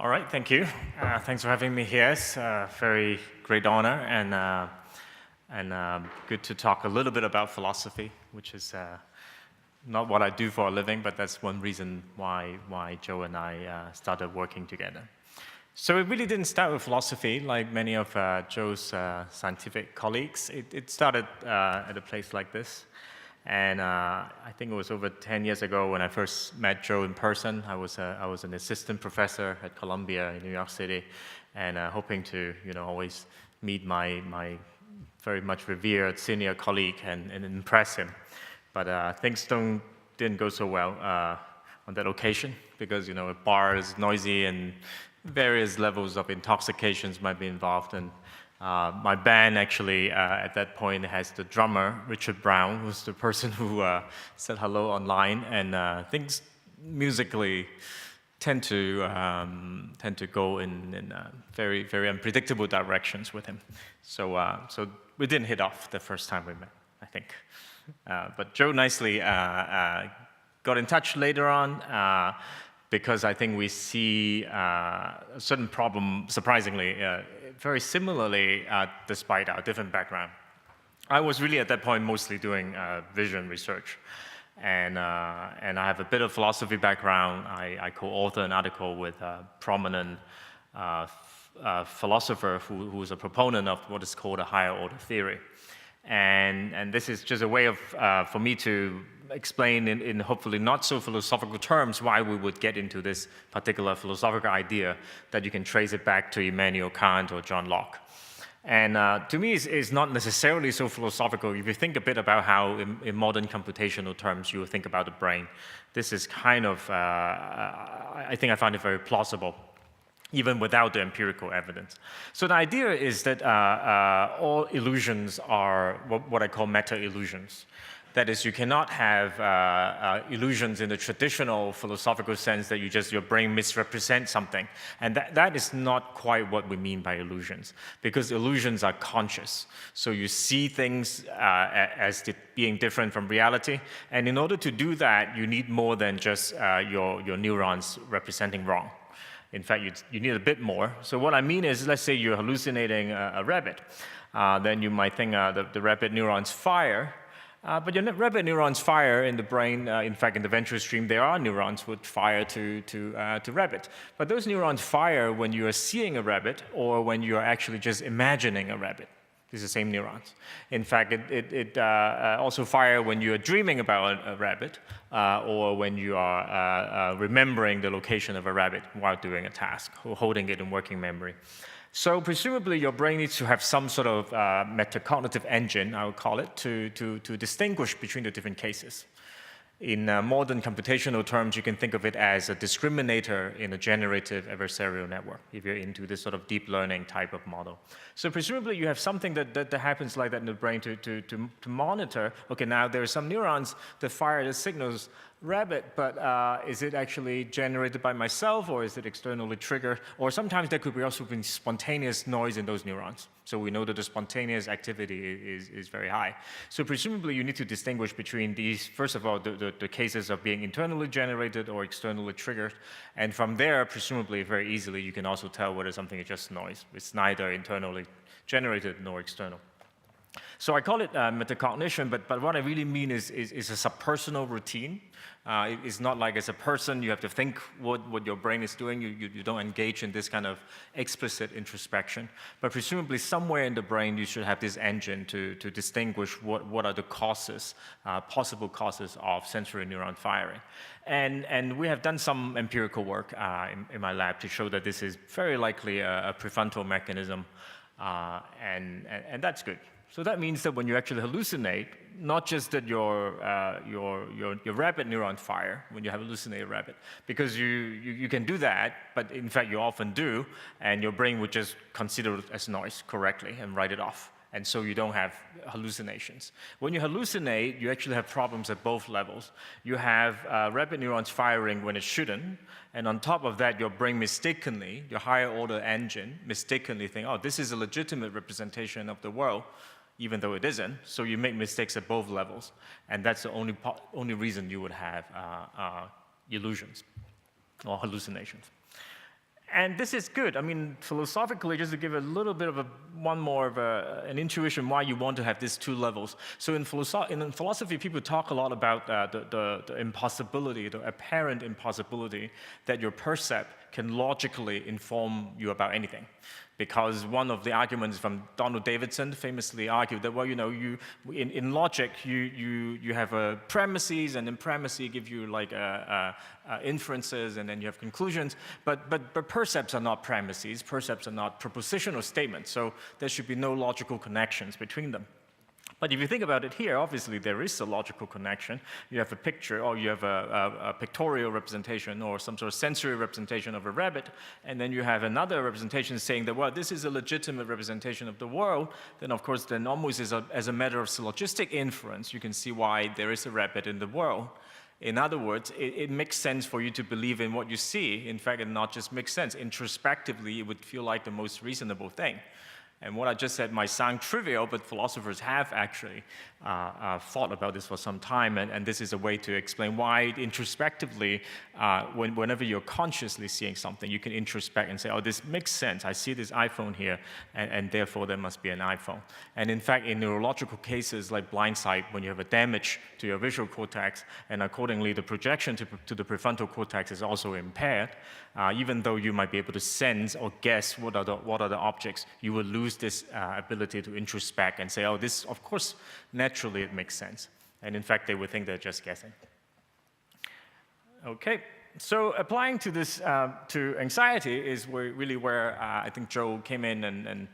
All right, thank you. Thanks for having me here. It's a very great honor and good to talk a little bit about philosophy, which is not what I do for a living, but that's one reason why Joe and I started working together. So it really didn't start with philosophy like many of Joe's scientific colleagues. It started at a place like this. And I think it was over 10 years ago when I first met Joe in person. I was an assistant professor at Columbia in New York City, and hoping to always meet my very much revered senior colleague and impress him. But things didn't go so well on that occasion because a bar is noisy and various levels of intoxications might be involved. And my band actually, at that point, has the drummer, Richard Brown, who's the person who said hello online, and things musically tend to go in very, very unpredictable directions with him. So we didn't hit off the first time we met, I think. But Joe nicely got in touch later on, because I think we see a certain problem, surprisingly, very similarly, despite our different background. I was really at that point mostly doing vision research, and I have a bit of philosophy background. I co-author an article with a prominent philosopher who is a proponent of what is called a higher order theory. And this is just a way of for me to explain in hopefully not so philosophical terms why we would get into this particular philosophical idea that you can trace it back to Immanuel Kant or John Locke. And to me, it's not necessarily so philosophical. If you think a bit about how in modern computational terms you think about the brain, this is kind of, I think I find it very plausible, even without the empirical evidence. So the idea is that all illusions are what I call meta-illusions. That is, you cannot have illusions in the traditional philosophical sense that your brain misrepresents something. And that is not quite what we mean by illusions, because illusions are conscious. So you see things as being different from reality. And in order to do that, you need more than just your neurons representing wrong. In fact, you need a bit more. So what I mean is, let's say you're hallucinating a rabbit. Then you might think the rabbit neurons fire. But your rabbit neurons fire in the brain. In fact, in the ventral stream, there are neurons which fire to rabbit. But those neurons fire when you are seeing a rabbit or when you are actually just imagining a rabbit. These are the same neurons. In fact, it also fires when you are dreaming about a rabbit or when you are remembering the location of a rabbit while doing a task or holding it in working memory. So presumably your brain needs to have some sort of metacognitive engine, I would call it, to distinguish between the different cases. In modern computational terms, you can think of it as a discriminator in a generative adversarial network, if you're into this sort of deep learning type of model. So presumably you have something that happens like that in the brain to monitor, okay, now there are some neurons that fire the signals rabbit, but is it actually generated by myself or is it externally triggered? Or sometimes there could be also been spontaneous noise in those neurons. So we know that the spontaneous activity is very high. So presumably you need to distinguish between these, first of all, the cases of being internally generated or externally triggered. And from there, presumably very easily, you can also tell whether something is just noise. It's neither internally generated nor external. So I call it metacognition, but what I really mean is a subpersonal routine. It's not like as a person you have to think what your brain is doing. You don't engage in this kind of explicit introspection. But presumably somewhere in the brain you should have this engine to distinguish what are the causes, possible causes of sensory neuron firing. And we have done some empirical work in my lab to show that this is very likely a prefrontal mechanism, and that's good. So that means that when you actually hallucinate, not just that your rabbit neurons fire when you have hallucinated rabbit, because you can do that, but in fact you often do, and your brain would just consider it as noise correctly and write it off. And so you don't have hallucinations. When you hallucinate, you actually have problems at both levels. You have rabbit neurons firing when it shouldn't, and on top of that, your brain mistakenly, your higher order engine, mistakenly think, oh, this is a legitimate representation of the world, even though it isn't. So you make mistakes at both levels, and that's the only reason you would have illusions or hallucinations. And this is good. I mean, philosophically, just to give a little bit of an intuition why you want to have these two levels. So in philosophy, people talk a lot about the impossibility, the apparent impossibility that your percept can logically inform you about anything. Because one of the arguments from Donald Davidson famously argued that, well, you know, in logic, you have premises, and then premises give you like inferences, and then you have conclusions. But percepts are not premises. Percepts are not propositional statements. So there should be no logical connections between them. But if you think about it here, obviously there is a logical connection. You have a picture, or you have a pictorial representation, or some sort of sensory representation of a rabbit, and then you have another representation saying that, well, this is a legitimate representation of the world. Then, of course, then almost as a matter of syllogistic inference, you can see why there is a rabbit in the world. In other words, it makes sense for you to believe in what you see. In fact, it not just makes sense. Introspectively, it would feel like the most reasonable thing. And what I just said might sound trivial, but philosophers have actually thought about this for some time, and this is a way to explain why introspectively, whenever you're consciously seeing something, you can introspect and say, oh, this makes sense. I see this iPhone here, and therefore there must be an iPhone. And in fact, in neurological cases like blind sight, when you have a damage to your visual cortex, and accordingly the projection to the prefrontal cortex is also impaired, even though you might be able to sense or guess what are the objects, you will lose this ability to introspect and say, oh, this, of course, naturally it makes sense. And in fact, they would think they're just guessing. Okay, so applying to this, to anxiety is really where I think Joe came in and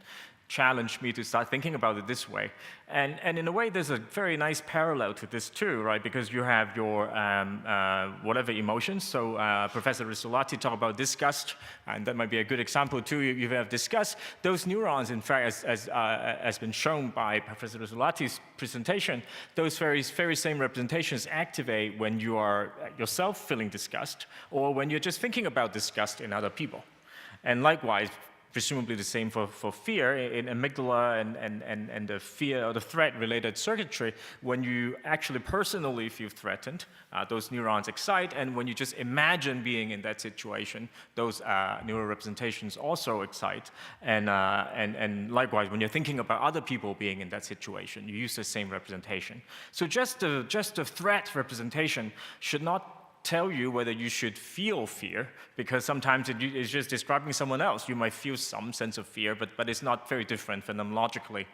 challenged me to start thinking about it this way. And in a way, there's a very nice parallel to this too, right? Because you have your whatever emotions. So Professor Risolati talked about disgust, and that might be a good example too. You have disgust. Those neurons, in fact, as been shown by Professor Risolati's presentation, those very same representations activate when you are yourself feeling disgust, or when you're just thinking about disgust in other people. And likewise, presumably the same for fear in amygdala and the fear or the threat-related circuitry. When you actually personally feel threatened, those neurons excite, and when you just imagine being in that situation, those neural representations also excite. And likewise, when you're thinking about other people being in that situation, you use the same representation. So just the threat representation should not tell you whether you should feel fear, because sometimes it's just describing someone else. You might feel some sense of fear, but it's not very different phenomenologically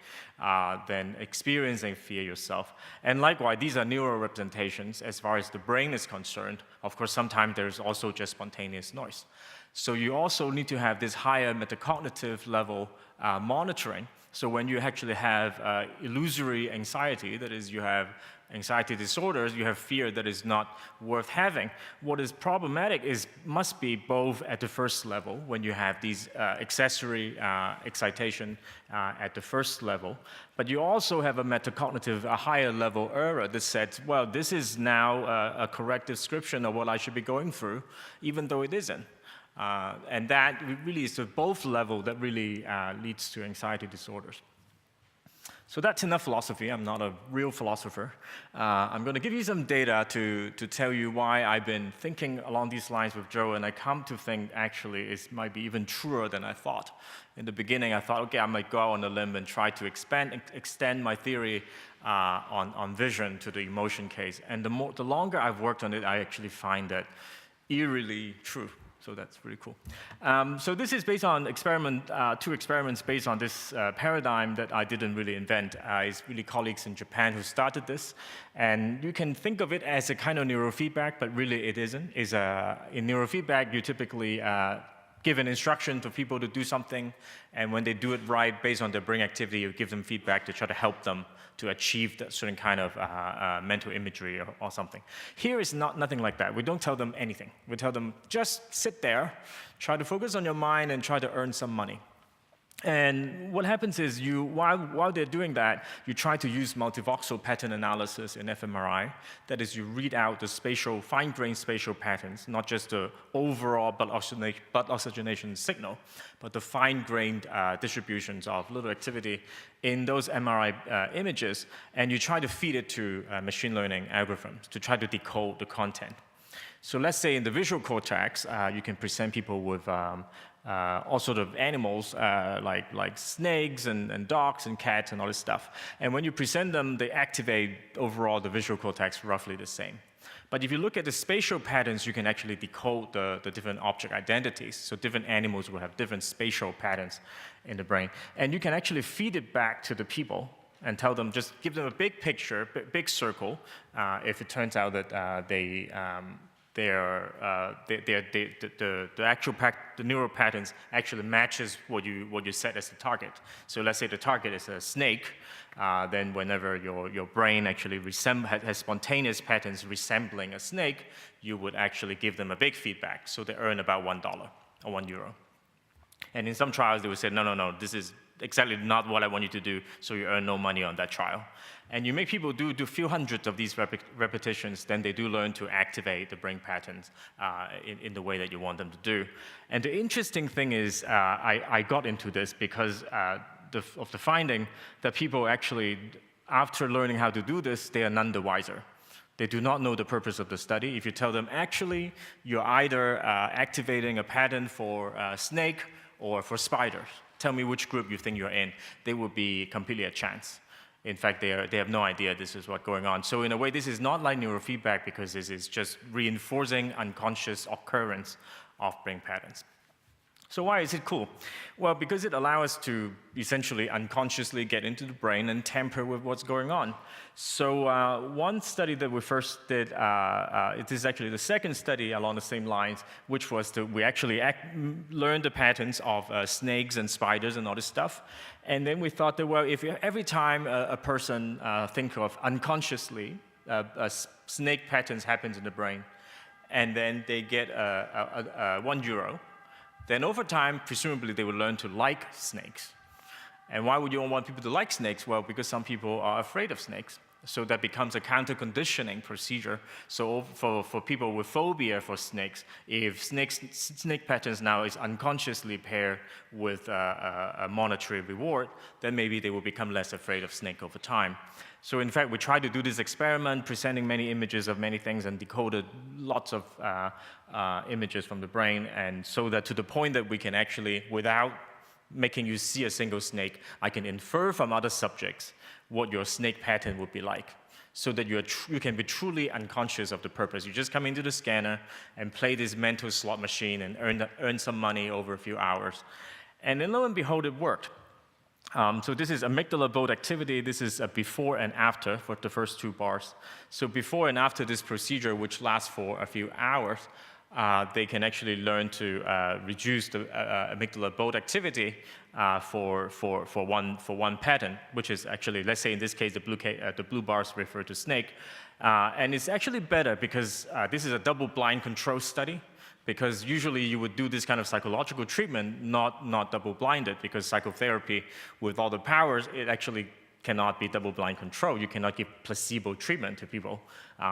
than experiencing fear yourself. And likewise, these are neural representations as far as the brain is concerned. Of course, sometimes there's also just spontaneous noise. So you also need to have this higher metacognitive level monitoring. So when you actually have illusory anxiety, that is, you have anxiety disorders, you have fear that is not worth having. What is problematic must be both at the first level, when you have these accessory excitation at the first level, but you also have a metacognitive, a higher level error that says, well, this is now a correct description of what I should be going through, even though it isn't. And that really is at both levels that really leads to anxiety disorders. So that's enough philosophy. I'm not a real philosopher. I'm going to give you some data to tell you why I've been thinking along these lines with Joe, and I come to think actually it might be even truer than I thought. In the beginning, I thought, okay, I might go out on a limb and try to extend my theory on vision to the emotion case. And the longer I've worked on it, I actually find that eerily true. So that's really cool. So this is based on two experiments based on this paradigm that I didn't really invent. It's really colleagues in Japan who started this. And you can think of it as a kind of neurofeedback, but really it isn't. In neurofeedback, you typically give an instruction to people to do something, and when they do it right, based on their brain activity, you give them feedback to try to help them to achieve that certain kind of mental imagery or something. Here is nothing like that. We don't tell them anything. We tell them, just sit there, try to focus on your mind, and try to earn some money. And what happens is, while they're doing that, you try to use multivoxel pattern analysis in fMRI. That is, you read out the fine-grained spatial patterns, not just the overall blood oxygenation signal, but the fine-grained distributions of little activity in those MRI images, and you try to feed it to machine learning algorithms to try to decode the content. So let's say in the visual cortex, you can present people with all sort of animals like snakes and dogs and cats and all this stuff. And when you present them, they activate overall the visual cortex roughly the same. But if you look at the spatial patterns, you can actually decode the different object identities. So different animals will have different spatial patterns in the brain. And you can actually feed it back to the people and tell them, just give them a big picture, big circle, if it turns out that the neural patterns actually matches what you set as the target. So let's say the target is a snake, then whenever your brain actually has spontaneous patterns resembling a snake, you would actually give them a big feedback, so they earn about $1 or €1. And in some trials, they would say, no, this is exactly not what I want you to do, so you earn no money on that trial. And you make people do a few hundreds of these repetitions, then they do learn to activate the brain patterns in the way that you want them to do. And the interesting thing is, I got into this because of the finding that people actually, after learning how to do this, they are none the wiser. They do not know the purpose of the study. If you tell them, actually, you're either activating a pattern for snake or for spiders, tell me which group you think you're in, they will be completely a chance. In fact, they have no idea this is what's going on. So in a way, this is not like neurofeedback because this is just reinforcing unconscious occurrence of brain patterns. So why is it cool? Well, because it allows us to essentially unconsciously get into the brain and tamper with what's going on. So one study that we first did, it is actually the second study along the same lines, which was we actually learned the patterns of snakes and spiders and all this stuff. And then we thought that, well, if every time a person think of unconsciously, snake patterns happens in the brain, and then they get €1, then over time, presumably, they will learn to like snakes. And why would you want people to like snakes? Well, because some people are afraid of snakes. So that becomes a counter-conditioning procedure. So for people with phobia for snakes, if snake patterns now is unconsciously paired with a monetary reward, then maybe they will become less afraid of snake over time. So in fact, we tried to do this experiment, presenting many images of many things and decoded lots of images from the brain, and so that to the point that we can actually, without making you see a single snake, I can infer from other subjects what your snake pattern would be like, so that you can be truly unconscious of the purpose. You just come into the scanner and play this mental slot machine and earn some money over a few hours. And then lo and behold, it worked. So this is amygdala both activity. This is a before and after for the first two bars. So before and after this procedure, which lasts for a few hours, they can actually learn to reduce the amygdala both activity for one pattern, which is actually, let's say in this case, the blue bars refer to snake. And it's actually better because this is a double-blind control study, because usually you would do this kind of psychological treatment not double-blinded, because psychotherapy, with all the powers, it actually cannot be double-blind control. You cannot give placebo treatment to people.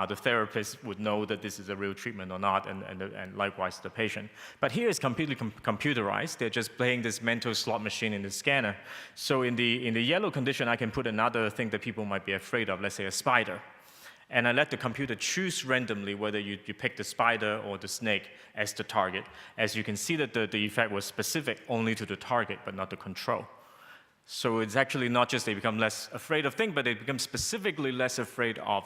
The therapist would know that this is a real treatment or not, and likewise the patient. But here it's completely computerized. They're just playing this mental slot machine in the scanner. So in the yellow condition, I can put another thing that people might be afraid of, let's say a spider. And I let the computer choose randomly whether you pick the spider or the snake as the target. As you can see that the effect was specific only to the target, but not the control. So it's actually not just they become less afraid of things, but they become specifically less afraid of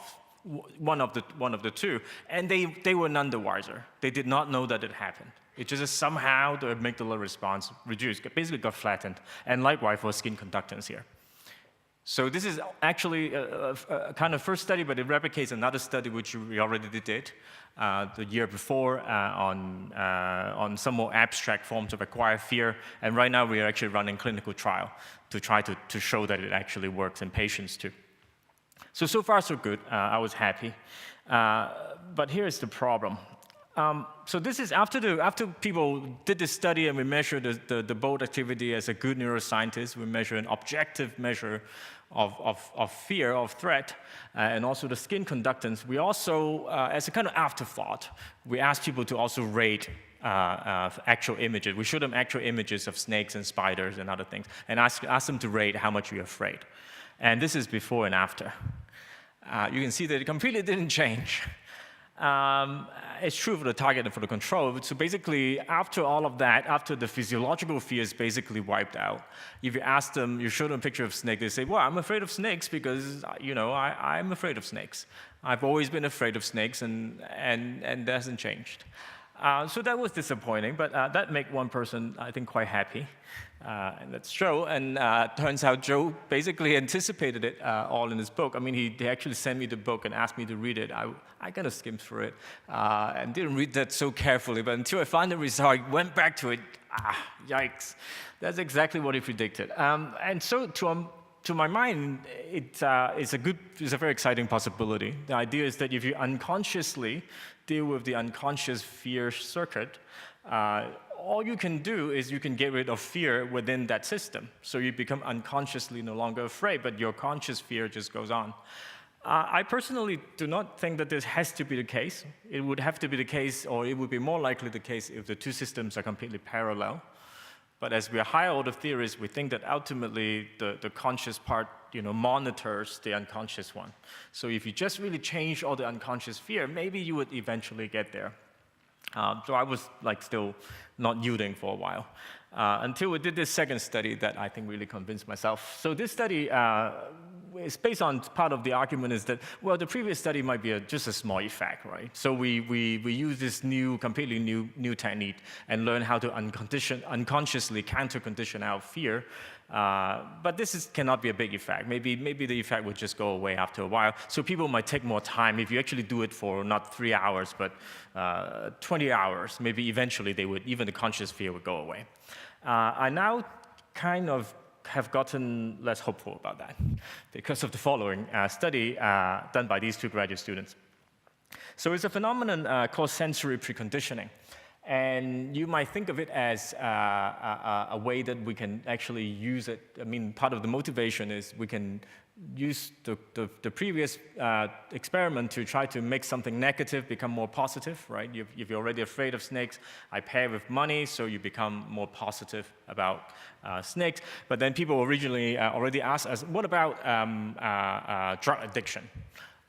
one of the two. And they were none the wiser. They did not know that it happened. It just somehow the amygdala response reduced, basically got flattened. And likewise for skin conductance here. So this is actually a kind of first study, but it replicates another study which we already did the year before on some more abstract forms of acquired fear. And right now we are actually running clinical trial to try to show that it actually works in patients too. So far so good. I was happy. But here is the problem. So this is after people did this study and we measured the both activity as a good neuroscientist. We measure an objective measure of fear, of threat, and also the skin conductance. We also, as a kind of afterthought, we asked people to also rate actual images. We showed them actual images of snakes and spiders and other things, and asked them to rate how much you're afraid. And this is before and after. You can see that it completely didn't change. It's true for the target and for the control. So basically, after all of that, after the physiological fear is basically wiped out, if you ask them, you show them a picture of a snake, they say, well, I'm afraid of snakes because, I'm afraid of snakes. I've always been afraid of snakes, and that hasn't changed. So that was disappointing, but that made one person, I think, quite happy. And that's Joe. And turns out Joe basically anticipated it all in his book. I mean, he actually sent me the book and asked me to read it. I kind of skimmed through it and didn't read that so carefully. But until I found the result, I went back to it. Yikes. That's exactly what he predicted. And so to my mind, it's a very exciting possibility. The idea is that if you unconsciously deal with the unconscious fear circuit, all you can do is you can get rid of fear within that system. So you become unconsciously no longer afraid, but your conscious fear just goes on. I personally do not think that this has to be the case. It would have to be the case, or it would be more likely the case if the two systems are completely parallel. But as we are higher order theorists, we think that ultimately the conscious part, monitors the unconscious one. So if you just really change all the unconscious fear, maybe you would eventually get there. So I was still not yielding for a while until we did this second study that I think really convinced myself. So this study is based on part of the argument is that, well, the previous study might be just a small effect, right? So we use this completely new technique and learn how to unconsciously counter-condition our fear. But this cannot be a big effect. Maybe the effect would just go away after a while. So people might take more time. If you actually do it for not 3 hours, but 20 hours, maybe eventually even the conscious fear would go away. I now kind of have gotten less hopeful about that because of the following study done by these two graduate students. So it's a phenomenon called sensory preconditioning. And you might think of it as a way that we can actually use it. I mean, part of the motivation is we can use the previous experiment to try to make something negative become more positive, right? If you're already afraid of snakes, I pair with money, so you become more positive about snakes. But then people originally already asked us, what about drug addiction?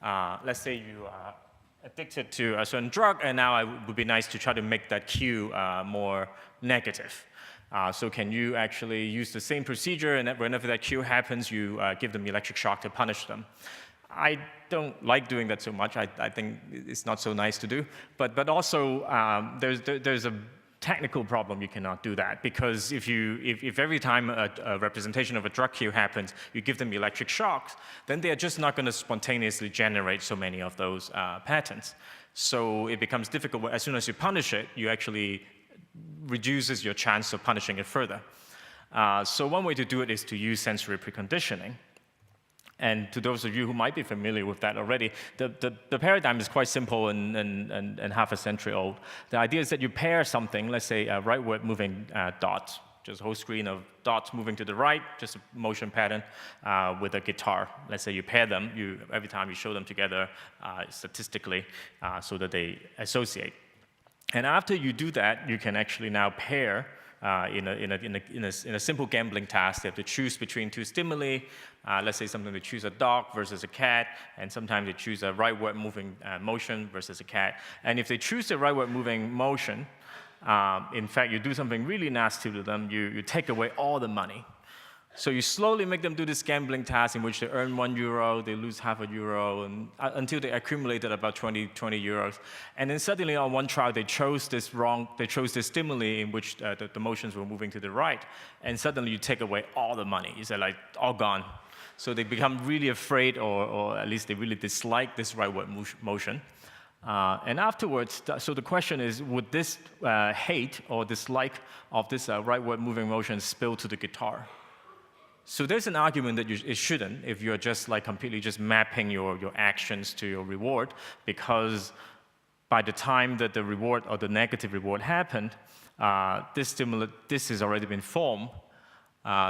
Let's say you are addicted to a certain drug, and now it would be nice to try to make that cue more negative. So can you actually use the same procedure, and whenever that cue happens, you give them electric shock to punish them? I don't like doing that so much. I think it's not so nice to do. But also, there's a technical problem. You cannot do that, because if every time a representation of a drug cue happens, you give them electric shocks, then they are just not going to spontaneously generate so many of those patterns. So it becomes difficult. As soon as you punish it, you actually reduces your chance of punishing it further. So one way to do it is to use sensory preconditioning. And to those of you who might be familiar with that already, the paradigm is quite simple and half a century old. The idea is that you pair something, let's say a rightward moving dot, just a whole screen of dots moving to the right, just a motion pattern, with a guitar. Let's say you pair them, every time you show them together statistically so that they associate. And after you do that, you can actually now pair in a simple gambling task. They have to choose between two stimuli. Let's say something they choose a dog versus a cat, and sometimes they choose a rightward moving motion versus a cat. And if they choose the rightward moving motion, in fact, you do something really nasty to them. You take away all the money. So you slowly make them do this gambling task in which they earn €1, they lose half a euro, and until they accumulated about 20 euros. And then suddenly on one trial, they chose this stimuli in which the motions were moving to the right, and suddenly you take away all the money. It's all gone. So they become really afraid, or at least they really dislike this rightward motion. And afterwards, so the question is, would this hate or dislike of this rightward moving motion spill to the guitar? So there's an argument that it shouldn't if you're just completely just mapping your actions to your reward, because by the time that the reward or the negative reward happened, this has already been formed.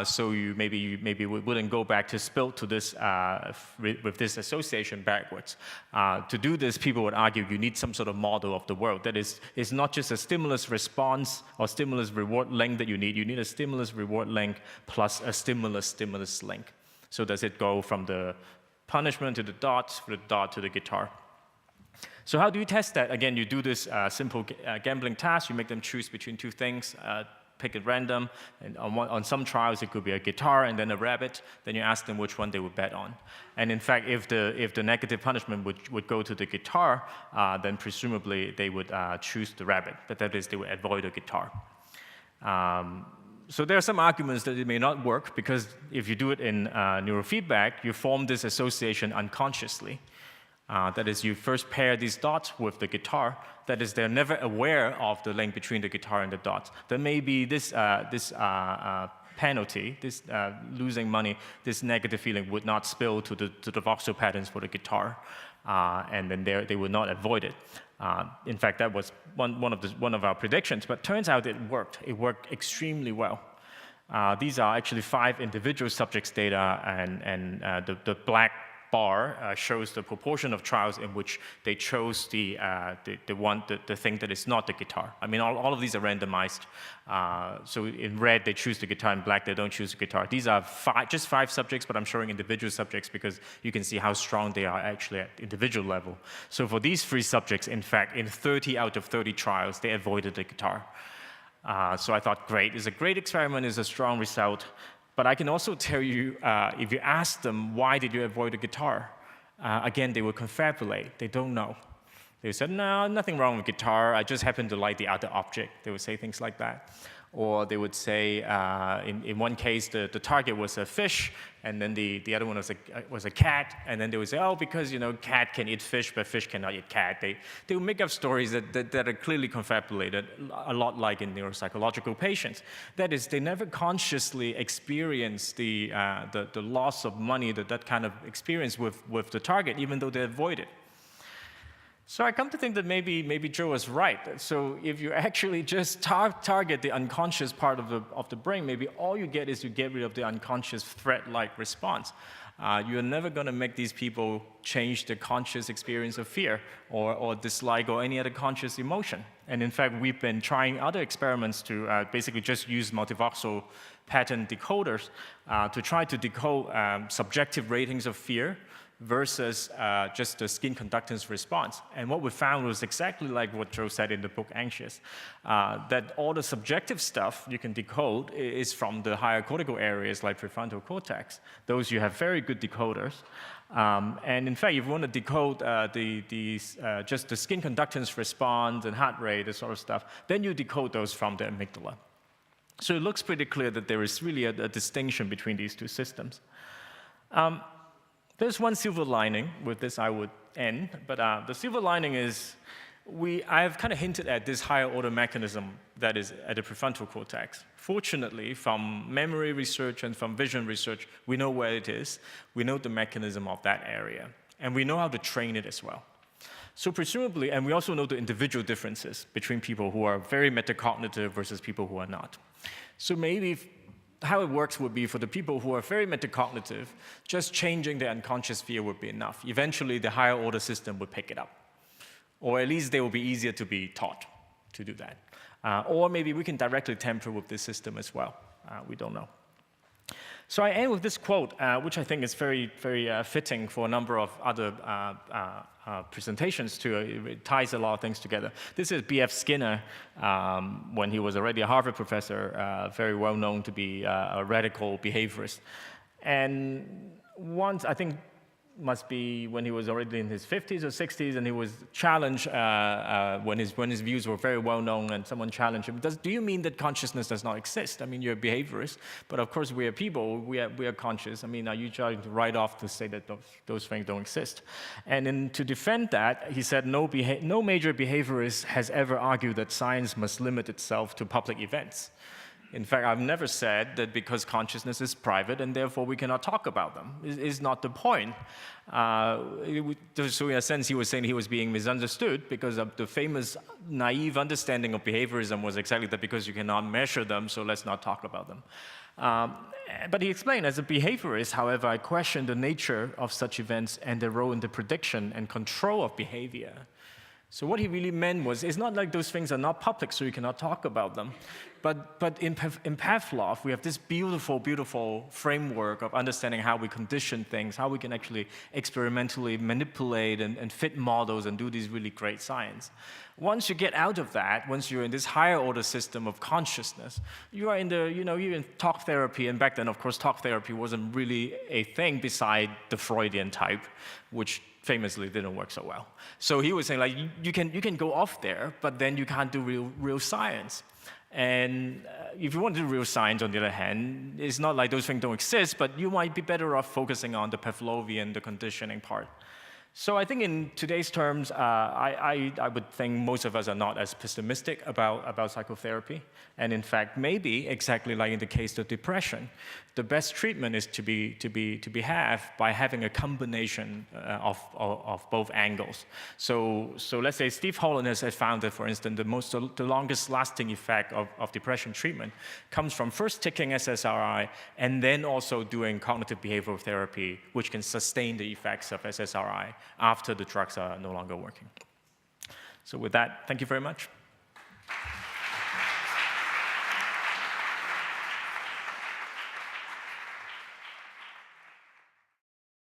So you maybe wouldn't go back to spill to this with this association backwards. To do this, people would argue you need some sort of model of the world. That is, it's not just a stimulus response or stimulus reward link that you need. You need a stimulus reward link plus a stimulus link. So does it go from the punishment to the dot, from the dot to the guitar? So how do you test that? Again, you do this simple gambling task. You make them choose between two things, pick at random. And on some trials, it could be a guitar and then a rabbit. Then you ask them which one they would bet on. And in fact, if the negative punishment would go to the guitar, then presumably they would choose the rabbit. But that is, they would avoid the guitar. So there are some arguments that it may not work, because if you do it in neurofeedback, you form this association unconsciously. That is, you first pair these dots with the guitar. That is, they're never aware of the link between the guitar and the dots. There may be this penalty, this losing money, this negative feeling would not spill to the voxel patterns for the guitar, and then they would not avoid it. In fact, that was one of our predictions, but turns out it worked. It worked extremely well. These are actually 5 individual subjects' data, and the black bar shows the proportion of trials in which they chose the thing that is not the guitar. I mean, all of these are randomized. So in red, they choose the guitar. In black, they don't choose the guitar. These are just 5 subjects, but I'm showing individual subjects because you can see how strong they are actually at individual level. So for these 3 subjects, in fact, in 30 out of 30 trials, they avoided the guitar. So I thought, great. It's a great experiment. It's a strong result. But I can also tell you, if you ask them, why did you avoid the guitar? Again, they will confabulate. They don't know. They said, no, nothing wrong with guitar. I just happen to like the other object. They would say things like that. Or they would say, in one case, the target was a fish, and then the other one was a cat. And then they would say, oh, because cat can eat fish, but fish cannot eat cat. They would make up stories that are clearly confabulated, a lot like in neuropsychological patients. That is, they never consciously experience the loss of money, that kind of experience with the target, even though they avoid it. So I come to think that maybe Joe was right. So if you actually just target the unconscious part of the brain, maybe all you get is you get rid of the unconscious threat-like response. You're never going to make these people change their conscious experience of fear or dislike or any other conscious emotion. And in fact, we've been trying other experiments to basically just use multivoxel pattern decoders to try to decode subjective ratings of fear versus just the skin conductance response. And what we found was exactly like what Joe said in the book, Anxious, that all the subjective stuff you can decode is from the higher cortical areas like prefrontal cortex. Those you have very good decoders. And in fact, if you want to decode just the skin conductance response and heart rate, this sort of stuff, then you decode those from the amygdala. So it looks pretty clear that there is really a distinction between these two systems. There's one silver lining. With this, I would end. But the silver lining is I've kind of hinted at this higher order mechanism that is at the prefrontal cortex. Fortunately, from memory research and from vision research, we know where it is. We know the mechanism of that area. And we know how to train it as well. So presumably, and we also know the individual differences between people who are very metacognitive versus people who are not. So maybe how it works would be for the people who are very metacognitive, just changing their unconscious fear would be enough. Eventually, the higher order system would pick it up. Or at least they will be easier to be taught to do that. Or maybe we can directly tamper with this system as well. We don't know. So I end with this quote, which I think is very, very fitting for a number of other presentations too. It ties a lot of things together. This is B.F. Skinner, when he was already a Harvard professor, very well known to be a radical behaviorist. And once, I think, must be when he was already in his 50s or 60s, and he was challenged when his views were very well known, and someone challenged him, do you mean that consciousness does not exist? I mean, you're a behaviorist, but of course we are people, we are conscious. I mean, are you trying to write off to say that those things don't exist? And then to defend that, he said no major behaviorist has ever argued that science must limit itself to public events. In fact, I've never said that because consciousness is private and therefore we cannot talk about them. It's not the point. So in a sense, he was saying he was being misunderstood because of the famous naive understanding of behaviorism was exactly that because you cannot measure them, so let's not talk about them. But he explained, as a behaviorist, however, I question the nature of such events and their role in the prediction and control of behavior. So what he really meant was, it's not like those things are not public, so you cannot talk about them. But in Pavlov, we have this beautiful, beautiful framework of understanding how we condition things, how we can actually experimentally manipulate and fit models and do these really great science. Once you get out of that, once you're in this higher order system of consciousness, you are in the, you're in talk therapy, and back then, of course, talk therapy wasn't really a thing beside the Freudian type, which famously didn't work so well. So he was saying, like, you can go off there, but then you can't do real science. And if you want to do real science, on the other hand, it's not like those things don't exist, but you might be better off focusing on the Pavlovian, the conditioning part. So I think in today's terms, I would think most of us are not as pessimistic about psychotherapy. And in fact, maybe exactly like in the case of depression, the best treatment is to be had by having a combination of both angles. So let's say Steve Holland has found that, for instance, the longest lasting effect of depression treatment comes from first taking SSRI and then also doing cognitive behavioral therapy, which can sustain the effects of SSRI after the drugs are no longer working. So with that, thank you very much.